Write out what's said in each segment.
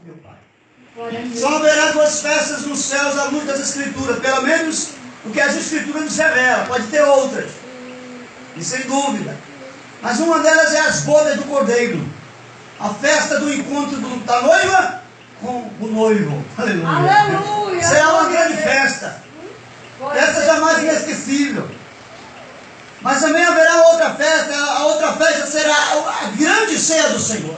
meu Pai. Só haverá 2 festas nos céus à luz das Escrituras, pelo menos o que as Escrituras nos revelam. Pode ter outras, e sem dúvida. Mas uma delas é as bodas do Cordeiro, a festa do encontro da noiva com o noivo. Aleluia. Aleluia. Será uma grande festa. Festa jamais inesquecível. Mas também haverá outra festa. A outra festa será a grande ceia do Senhor.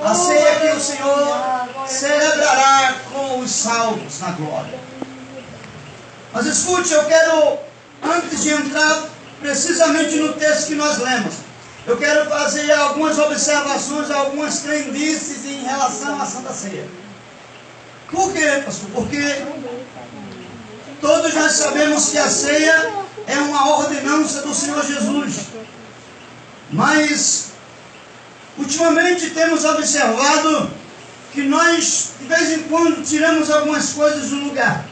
A ceia que o Senhor celebrará com os salvos na glória. Mas escute, eu quero, antes de entrar precisamente no texto que nós lemos, eu quero fazer algumas observações, algumas crendices em relação à Santa Ceia. Por quê, pastor? Porque todos nós sabemos que a ceia é uma ordenança do Senhor Jesus. Mas, ultimamente temos observado que nós, de vez em quando, tiramos algumas coisas do lugar.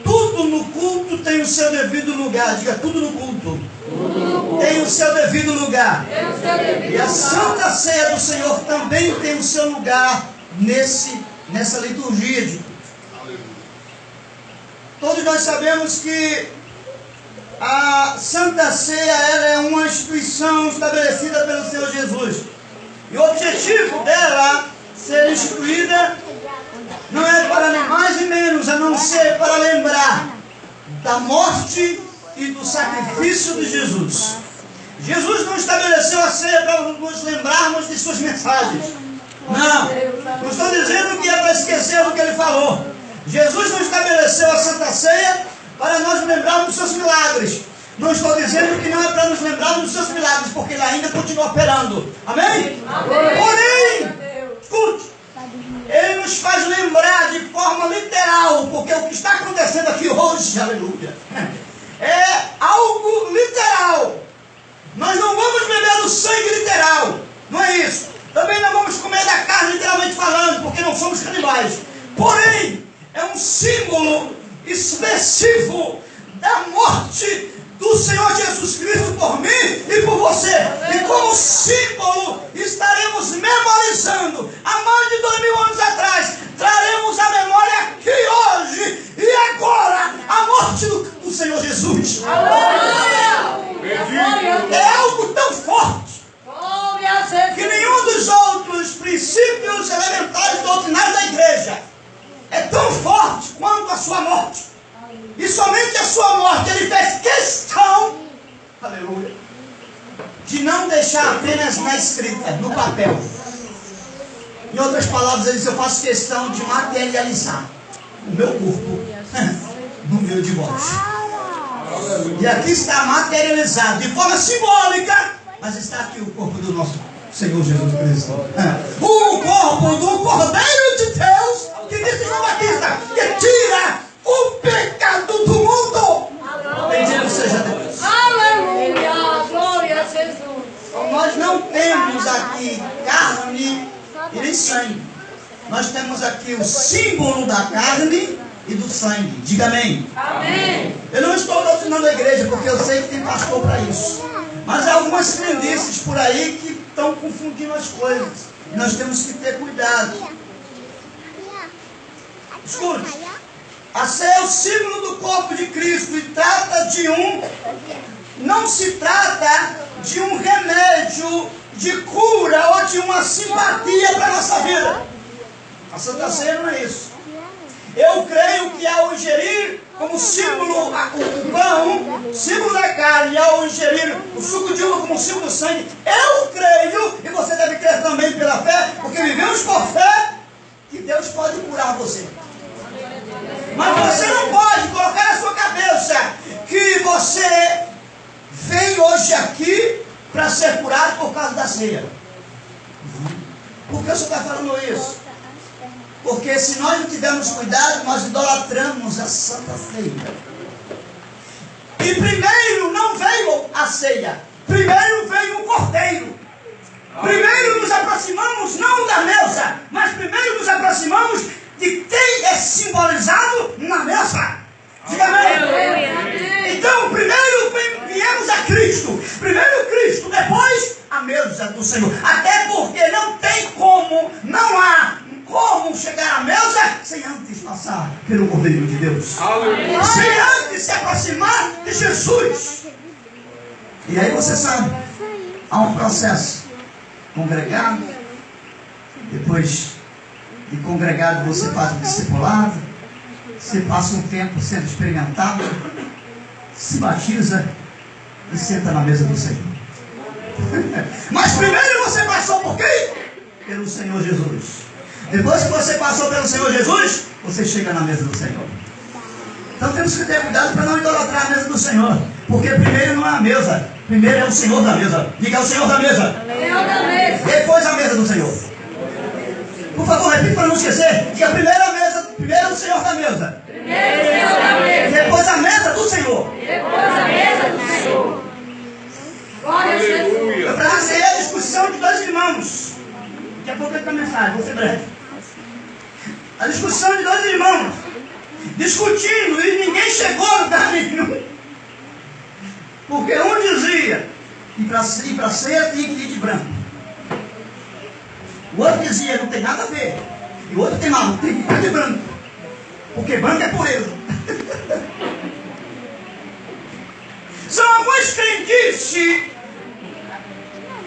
Tudo no culto tem o seu devido lugar. Diga, tudo no culto tem o seu devido lugar. E a Santa Ceia do Senhor também tem o seu lugar nessa liturgia de culto. Todos nós sabemos que a Santa Ceia ela é uma instituição estabelecida pelo Senhor Jesus. E o objetivo dela ser instituída não é para nem mais e menos, a não ser para lembrar da morte e do sacrifício de Jesus. Jesus não estabeleceu a ceia para nos lembrarmos de suas mensagens. Não estou dizendo que é para esquecer do que ele falou. Jesus não estabeleceu a Santa Ceia para nós lembrarmos dos seus milagres. Não estou dizendo que não é para nos lembrarmos dos seus milagres, porque ele ainda continua operando. Amém? Porém, escute, ele nos faz lembrar de forma literal, porque o que está acontecendo aqui hoje, aleluia, é algo literal. Nós não vamos beber do sangue literal, não é isso. Também não vamos comer da carne literalmente falando, porque não somos canibais. Porém, é um símbolo expressivo da morte do Senhor Jesus Cristo por mim e por você. E como símbolo estaremos memorizando, há mais de 2000 anos atrás, traremos a memória aqui hoje e agora a morte do Senhor Jesus. É algo tão forte que nenhum dos outros princípios elementares doutrinários da igreja é tão forte quanto a sua morte. E somente a sua morte ele fez questão, aleluia, de não deixar apenas na escrita, no papel. Em outras palavras, ele disse: eu faço questão de materializar o meu corpo no meu divórcio. E aqui está materializado de forma simbólica, mas está aqui o corpo do nosso Senhor Jesus Cristo. O corpo do Cordeiro de Deus, que disse João Batista, que tira o pecado do mundo. Bendito seja Deus. Aleluia, glória a Jesus. Nós não temos aqui carne e nem sangue. Nós temos aqui o símbolo da carne e do sangue. Diga amém. Amém. Eu não estou doutrinando a igreja, porque eu sei que tem pastor para isso. Mas há algumas crendices por aí que estão confundindo as coisas. E nós temos que ter cuidado. Escute. A ceia é o símbolo do corpo de Cristo e trata de não se trata de um remédio de cura ou de uma simpatia para a nossa vida. A Santa Ceia não é isso. Eu creio que ao ingerir como símbolo o pão, símbolo da carne, e ao ingerir o suco de uva como símbolo do sangue, eu creio, e você deve crer também pela fé, porque vivemos por fé, que Deus pode curar você. Mas você não pode colocar na sua cabeça que você veio hoje aqui para ser curado por causa da ceia. Por que o senhor está falando isso? Porque se nós não tivermos cuidado, nós idolatramos a Santa Ceia. E primeiro não veio a ceia, primeiro veio o Cordeiro. Primeiro nos aproximamos não da mesa, mas primeiro nos aproximamos de quem é simbolizado na mesa. Diga amém. Então, primeiro viemos a Cristo. Primeiro Cristo, depois a mesa do Senhor. Até porque não tem como, não há sem antes passar pelo Cordeiro de Deus. Aleluia. Sem antes se aproximar de Jesus. E aí você sabe, há um processo. Congregado, depois de congregado você faz um discipulado, você passa um tempo sendo experimentado, se batiza e senta na mesa do Senhor. Mas primeiro você passou por quem? Pelo Senhor Jesus. Depois que você passou pelo Senhor Jesus, você chega na mesa do Senhor. Então temos que ter cuidado para não idolatrar a mesa do Senhor. Porque primeiro não é a mesa, primeiro é o Senhor da mesa. Diga, é o Senhor da mesa. Senhor da mesa. Depois a mesa do Senhor. Por favor, repita para não esquecer. Diga, primeiro a mesa, primeiro o Senhor da mesa. Primeiro o Senhor da mesa. Depois a mesa do Senhor. Depois a mesa do Senhor. Glória a Jesus. Eu presenciei a discussão de dois irmãos. Daqui a pouco eu tenho a mensagem, vou ser breve. A discussão de dois irmãos. Discutindo e ninguém chegou a lugar nenhum. Porque um dizia que para ceia tinha que ir de branco. O outro dizia, não tem nada a ver. E o outro tem mal, tem que ir de branco. Porque branco é pureza. São algumas crendices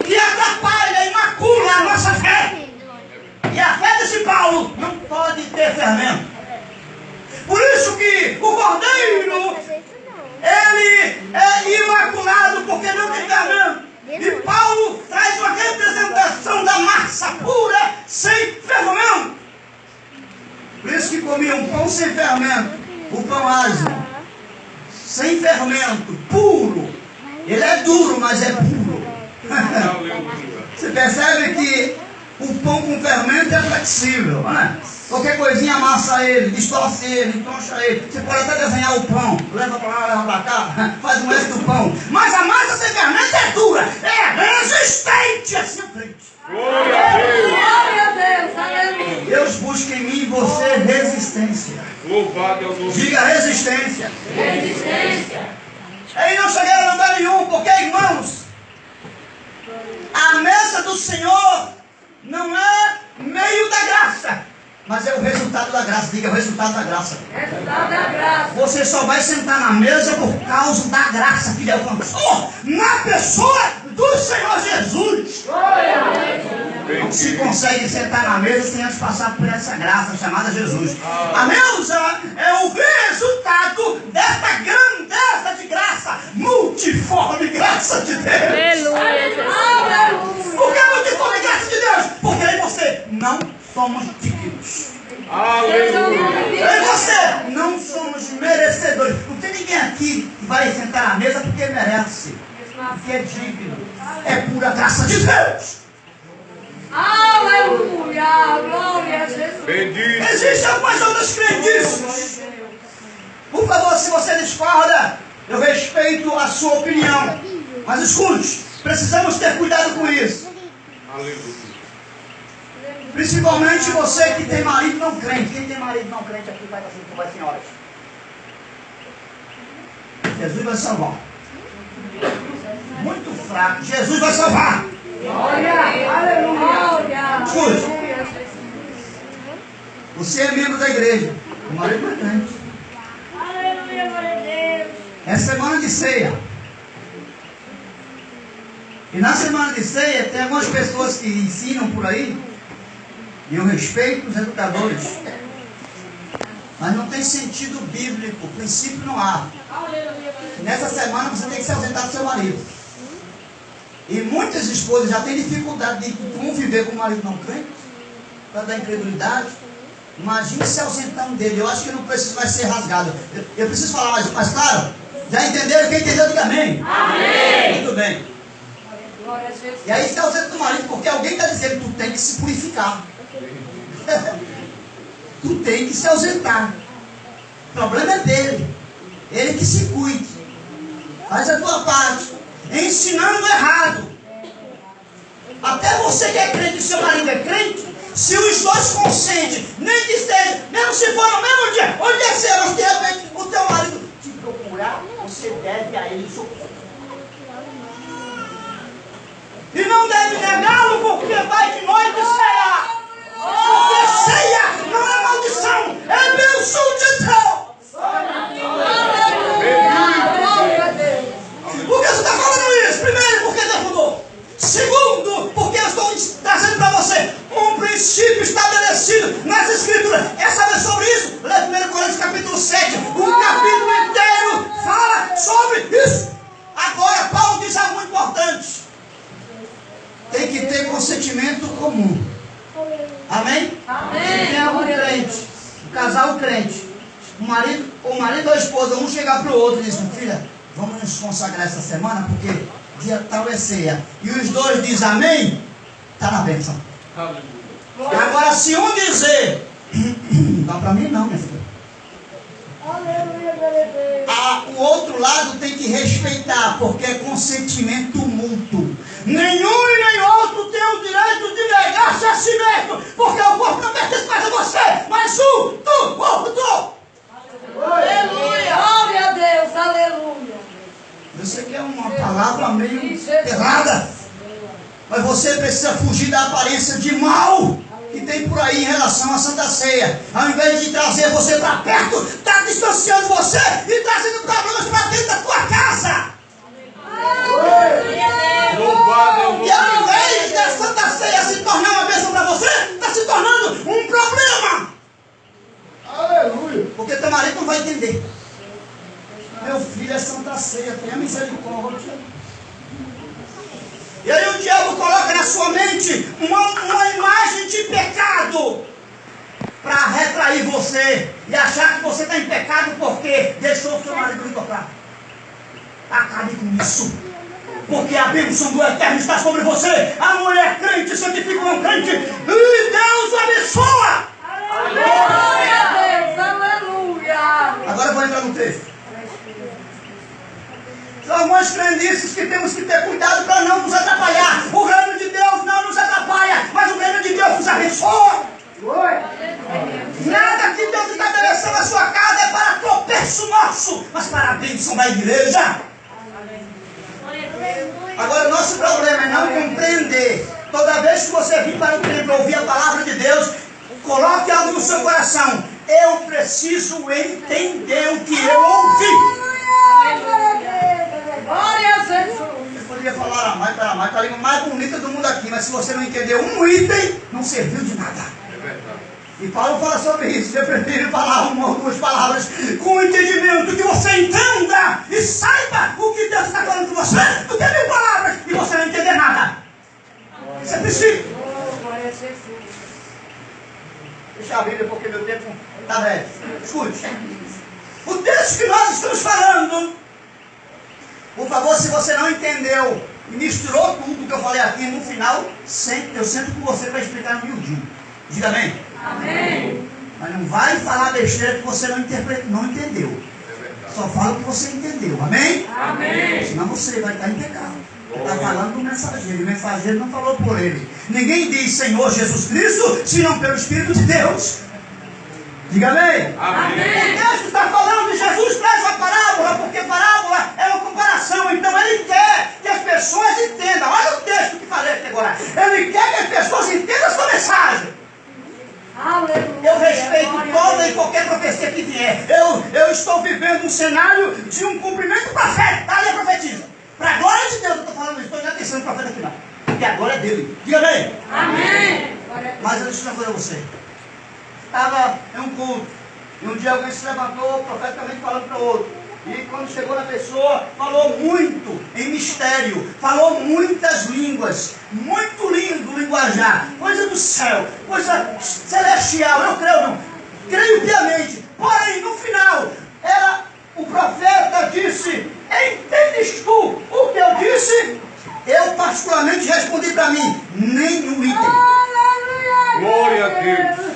que atrapalham e maculam a nossa fé. E a fé desse Paulo não pode ter fermento. Por isso que o Cordeiro, ele é imaculado porque não tem fermento. E Paulo traz uma representação da massa pura, sem fermento. Por isso que comia um pão sem fermento, o pão asno, sem fermento, puro. Ele é duro, mas é puro. Você percebe que o pão com fermento é flexível, não é? Qualquer coisinha amassa ele, distorce ele, entroncha ele. Você pode até desenhar o pão, leva para lá, leva para cá, faz um resto do pão. Mas a massa sem fermento é dura, é resistente, assim é frente. Glória a Deus. Glória a Deus. Aleluia. Deus busca em mim e você resistência. Louvado é o nome. Diga resistência. Resistência. Aí não chegaram a lugar nenhum, porque, irmãos, a mesa do Senhor não é meio da graça, mas é o resultado da graça. Diga, o resultado da graça. Resultado da graça. Você só vai sentar na mesa por causa da graça que Deus alcançou na pessoa do Senhor Jesus. Glória a Deus. Não se consegue sentar na mesa sem antes passar por essa graça chamada Jesus. A mesa é o resultado desta grandeza de graça, multiforme graça de Deus. Aleluia. Por que multiforme graça de Deus? Porque eu e você não somos dignos. Aleluia. Eu e você não somos merecedores. Não tem ninguém aqui que vai sentar na mesa porque merece, porque é digno. É pura graça de Deus. Aleluia. Glória a Jesus. Bendito. Existem algumas outras crendices. Por favor, se você discorda, eu respeito a sua opinião. Mas escute, precisamos ter cuidado com isso. Aleluia. Principalmente você que tem marido não crente. Quem tem marido não crente aqui faz assim, como as senhoras. Jesus vai salvar. Muito fraco. Jesus vai salvar. Glória. Aleluia. Escute. Você é membro da igreja. O marido não é crente. Aleluia, glória a Deus. É semana de ceia. E na semana de ceia tem algumas pessoas que ensinam por aí. E eu respeito os educadores. Mas não tem sentido bíblico. O princípio não há. Nessa semana você tem que se ausentar do seu marido. E muitas esposas já têm dificuldade de conviver com o marido não crente, por causa da incredulidade. Imagine se ausentando dele. Eu acho que não preciso mais ser rasgado. Eu preciso falar mais claro? Já entenderam? Quem entendeu, diga amém. Amém. Muito bem. Glória a Jesus. E aí se ausenta do marido porque alguém está dizendo que tu tem que se purificar. Tu tem que se ausentar. O problema é dele. Ele que se cuide. Faz a tua parte. Ensinando errado. Até você que é crente e seu marido é crente, se os dois consentem, nem que seja, mesmo se for no mesmo dia, onde é ser, mas de repente o teu marido te procurar, você deve a ele socorro. E não deve negá-lo porque vai de noite cear. Porque ceia não é maldição, Amém? Amém. Se tem algum crente, um casal crente, o marido ou a esposa, um chegar para o outro e diz, filha, vamos nos consagrar essa semana, porque dia tal é ceia. E os dois dizem amém, está na bênção. Aleluia. Agora, se um dizer, não dá para mim não, minha filha. O outro lado tem que respeitar, porque é consentimento mútuo. Nenhum e nem outro tem o direito de negar-se a si mesmo, porque o corpo não pertence mais a você, mas o outro. Aleluia. Glória a Deus. Aleluia. Eu sei que é uma palavra meio pesada, mas você precisa fugir da aparência de mal que tem por aí em relação à Santa Ceia. Ao invés de trazer você para perto, está distanciando você e trazendo problemas para dentro da tua casa. Louvado é o nome E ao de invés da Santa Ceia se tornar uma bênção para você, está se tornando um problema. Aleluia. Porque teu marido não vai entender. Meu filho é Santa Ceia, tenha misericórdia. E aí o diabo coloca na sua mente uma imagem de pecado para retrair você e achar que você está em pecado porque deixou o seu marido lhe tocar. Acabe com isso. Porque a bênção do Eterno está sobre você. A mulher crente santifica um crente e Deus abençoa. Glória a Deus. Aleluia. Agora eu vou entrar no texto. São algumas crendices que temos que ter cuidado para não nos atrapalhar. O reino de Deus não nos atrapalha, mas o reino de Deus nos abençoa. Nada que Deus estabeleceu na sua casa é para tropeço nosso, mas para a bênção da igreja. Agora o nosso problema é não compreender. Toda vez que você vir para o templo ouvir a palavra de Deus, coloque algo no seu coração. Eu preciso entender o que eu ouvi. Glória a Jesus. Eu poderia falar a mais, a língua mais bonita do mundo aqui, mas se você não entender um item, não serviu de nada. É verdade. E Paulo fala sobre isso. Eu prefiro falar uma ou duas palavras com entendimento, que você entenda e saiba o que Deus está falando com você, do que 1000 palavras e você não entender nada. Isso é princípio. Glória a Jesus. Deixa a Bíblia porque meu tempo está breve. Escute. O texto que nós estamos falando, por favor, se você não entendeu e misturou tudo que eu falei aqui no final, eu sento com você para explicar no miudinho. Diga amém. Amém. Mas não vai falar besteira que você não entendeu. É verdade. Só fala o que você entendeu. Amém? Amém. Senão você vai estar em pecado. Está falando do mensageiro. O mensageiro não falou por ele. Ninguém diz Senhor Jesus Cristo, senão pelo Espírito de Deus. Diga amém. Amém. O texto está falando de Jesus, traz uma parábola, porque parábola é uma comparação. Então ele quer que as pessoas entendam. Olha o texto que falei aqui agora. Ele quer que as pessoas entendam a sua mensagem. Aleluia. Eu respeito toda e qualquer profecia que vier. Eu estou vivendo um cenário de um cumprimento profético. Tá ali a profetiza. Para a glória de Deus, eu estou falando isso. Estou já atenção no profeta aqui não. Porque a glória é dele. Diga bem. Amém. Mas eu deixo uma coisa a você. Estava em um culto. E um dia alguém se levantou profeticamente falando para o outro. E quando chegou na pessoa, falou muito em mistério, falou muitas línguas, muito lindo o linguajar, coisa do céu, coisa celestial, eu creio não, creio piamente. Porém, no final, o profeta disse, entendes tu o que eu disse? Eu particularmente respondi para mim, nenhum item. Glória a Deus.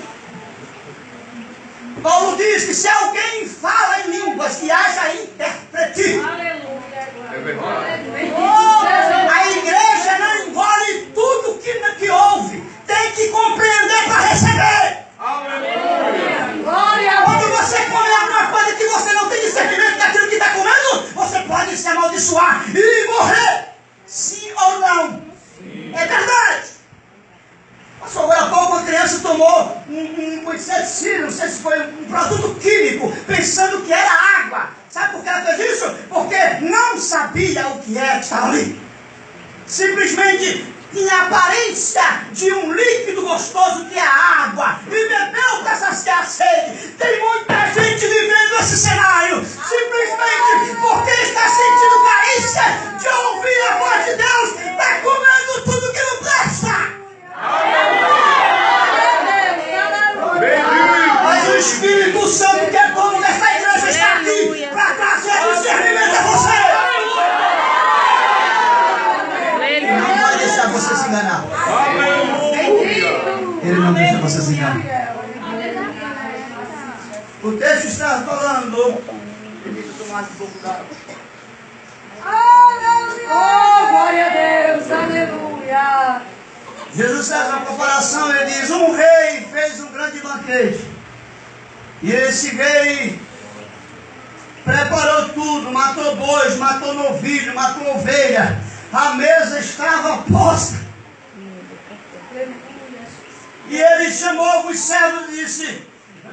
Paulo diz que se alguém fala em línguas e haja intérprete, É verdade. a igreja não engole tudo que ouve, tem que compreender para receber. Aleluia. Quando você come alguma coisa que você não tem discernimento daquilo que está comendo, você pode se amaldiçoar e morrer. Sim ou não? É verdade. Passou agora há pouco, uma criança tomou um inseticida, não sei se foi um produto químico, pensando que era água. Sabe por que ela fez isso? Porque não sabia o que era que estava ali. Simplesmente tinha a aparência de um líquido gostoso que é a água. E bebeu para saciar a sede. Tem muita gente vivendo esse cenário, simplesmente porque está sentindo carência de ouvir a voz de Deus, está comendo tudo que não presta. Aleluia. Aleluia. O texto está falando. Oh, glória a Deus, aleluia. Jesus faz uma comparação, ele diz: um rei fez um grande banquete. E esse rei preparou tudo, matou bois, matou novilho, matou ovelha. A mesa estava posta. E ele chamou os servos e disse: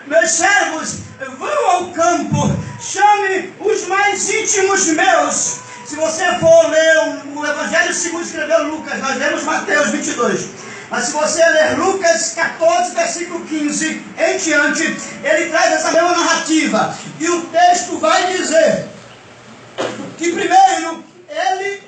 meus servos, vão ao campo, chame os mais íntimos meus. Se você for ler o Evangelho segundo escreveu Lucas, nós lemos Mateus 22. Mas se você ler Lucas 14, versículo 15 em diante, ele traz essa mesma narrativa. E o texto vai dizer que primeiro ele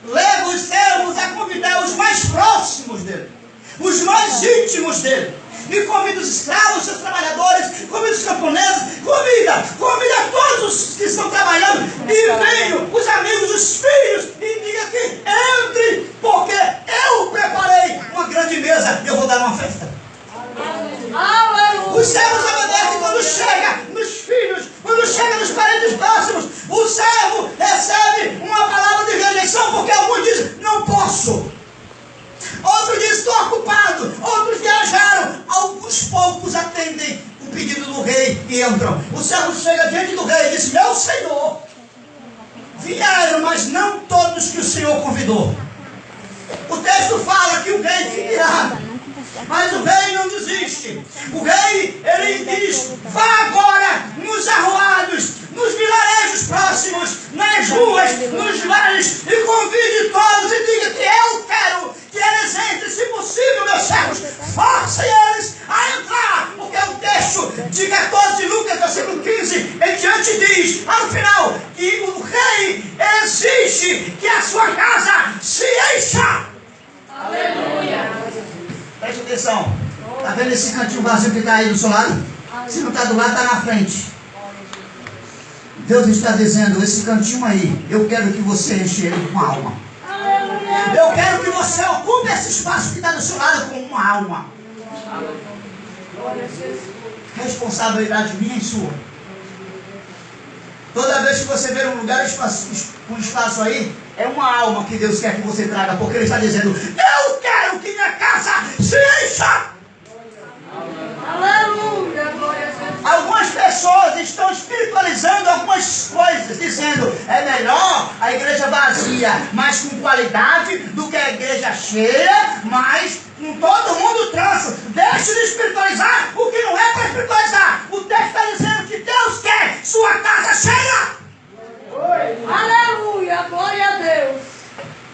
leva os servos a convidar os mais próximos dele, os mais íntimos dele. E convida os escravos, seus trabalhadores, convida os camponeses, convida todos os que estão trabalhando. E venham os amigos, os filhos, e diga que entre, porque eu preparei uma grande mesa e eu vou dar uma festa. Os servos obedecem quando chega nos filhos, quando chega nos parentes próximos. O servo recebe uma palavra de rejeição, porque alguns dizem: não posso. Outros dizem: estou ocupado. Outros viajaram. Alguns poucos atendem o pedido do rei e entram. O servo chega diante do rei e diz: meu senhor, vieram, mas não todos que o senhor convidou. O texto fala que o rei virá, mas o rei não desiste. O rei, ele diz: vá agora nos arruados, nos vilarejos próximos, nas ruas, nos vales, e convide todos e diga que eu quero que eles entrem, se possível, meus servos, force eles a entrar, porque o texto de 14 de Lucas, versículo 15 em diante diz, ao final, que o rei exige que a sua casa se encha. Aleluia. Preste atenção. Está vendo esse cantinho vazio que está aí do seu lado? Se não está do lado, está na frente. Deus está dizendo: esse cantinho aí, eu quero que você enche ele com alma. Eu quero que você ocupe esse espaço que está do seu lado com uma alma. Responsabilidade minha e sua. Toda vez que você ver um lugar, um espaço aí, é uma alma que Deus quer que você traga, porque Ele está dizendo: eu quero que minha casa se encha. Aleluia, glória a Deus. Algumas pessoas estão espiritualizando algumas coisas, dizendo: é melhor a igreja vazia, mas com qualidade, do que a igreja cheia, mas com todo mundo tranço. Deixe de espiritualizar o que não é para espiritualizar. O texto está dizendo que Deus quer sua casa cheia. Aleluia, glória a Deus.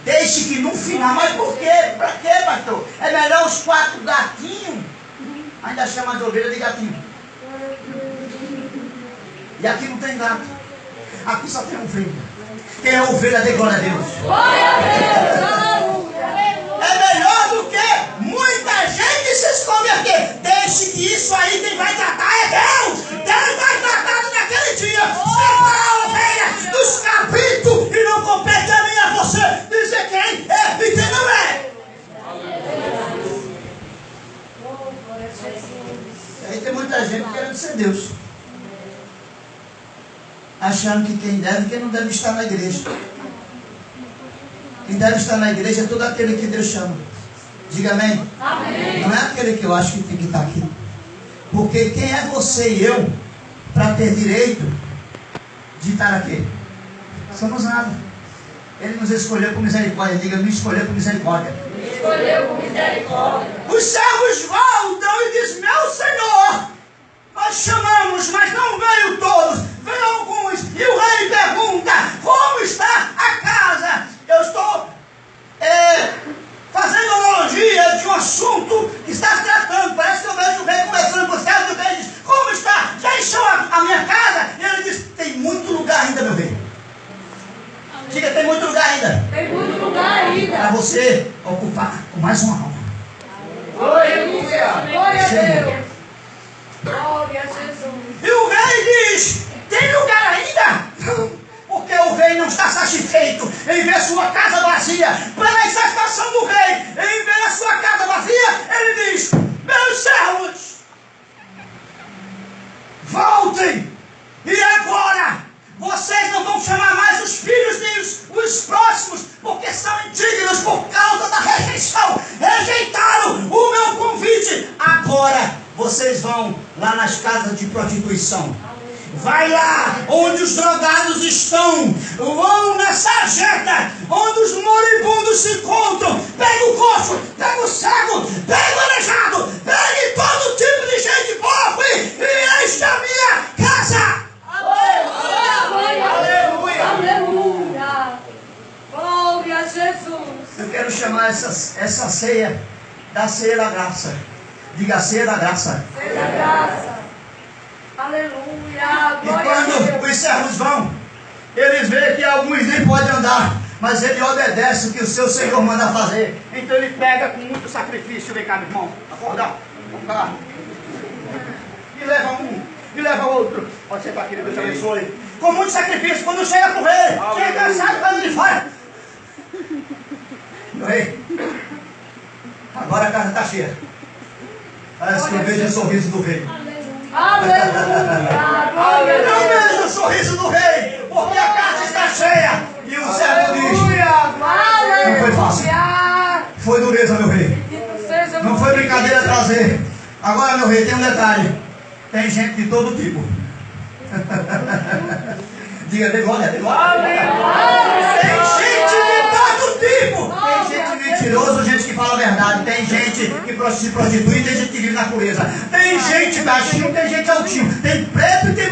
Deixe que no final, mas por quê? Para quê, pastor? É melhor os 4 gatinhos, ainda chama de ovelha de gatinho. E aqui não tem gato, aqui só tem ovelha. Quem é ovelha de glória a Deus? Glória a Deus, aleluia. É melhor do que muita gente se converter. Deixe que isso aí quem vai tratar é Deus. Deus vai tratar naquele dia. Separar a ovelha dos cabritos, e não compete a mim e a você dizer quem é e quem não é. E aí tem muita gente querendo ser Deus, achando que quem deve e quem não deve estar na igreja. Quem deve estar na igreja é todo aquele que Deus chama. Diga amém. Amém. Não é aquele que eu acho que tem que estar aqui. Porque quem é você e eu para ter direito de estar aqui? Somos nada. Ele nos escolheu com misericórdia. Diga: me escolheu com misericórdia. Me escolheu com misericórdia. Os servos voltam e dizem: meu Senhor, nós chamamos, mas não veio todos, veio alguns. E o rei pergunta: como está a casa? Eu estou fazendo analogia de um assunto que está se tratando. Parece que eu vejo o rei conversando com o servo, e o rei diz: como está? Já encheu a minha casa? E ele diz: tem muito lugar ainda, meu rei. Diga: tem muito lugar ainda. Tem muito lugar ainda. Para você ocupar com mais uma alma. Aleluia. Glória a Deus. Glória a Jesus. E o rei diz: tem lugar ainda? Não. Porque o rei não está satisfeito em ver sua casa vazia. Pela insatisfação do rei em ver a sua casa vazia, ele diz: meus servos, vocês vão lá nas casas de prostituição. Vai lá onde os drogados estão. Vão na sarjeta onde os moribundos se encontram. Pega o coxo, pega o cego, pega o aleijado, pegue todo tipo de gente pobre e enche a minha casa. Aleluia! Aleluia! Aleluia! Glória a Jesus! Eu quero chamar essa ceia da ceia da graça. Diga, a ceia da graça. Ceia da graça! Aleluia! E Glória a quando Deus! os servos vão, eles veem que alguns nem podem andar, mas ele obedece o que o seu Senhor manda fazer. Então ele pega com muito sacrifício. Vem cá, meu irmão, acorda, vamos cá. E leva um, e leva outro. Pode sentar, querido, Deus abençoe. Com muito sacrifício, quando chega pro rei, chega cansado, faz ele fora. Meu rei, agora a casa está cheia. Parece que eu vejo o sorriso do rei. Aleluia! Glória a Eu Deus! vejo o sorriso do rei, porque a casa está cheia. E o servo diz: não foi fácil. Foi dureza, meu rei. Não foi brincadeira trazer. Agora, meu rei, tem um detalhe. Tem gente de todo tipo. Diga, de glória, de glória. Tem gente de todo tipo. Tem gente mentirosa, gente que fala a verdade. Tem gente que se prostitui, tem gente que vive na pureza. Tem gente baixinho, tem gente altinho. Tem preto e tem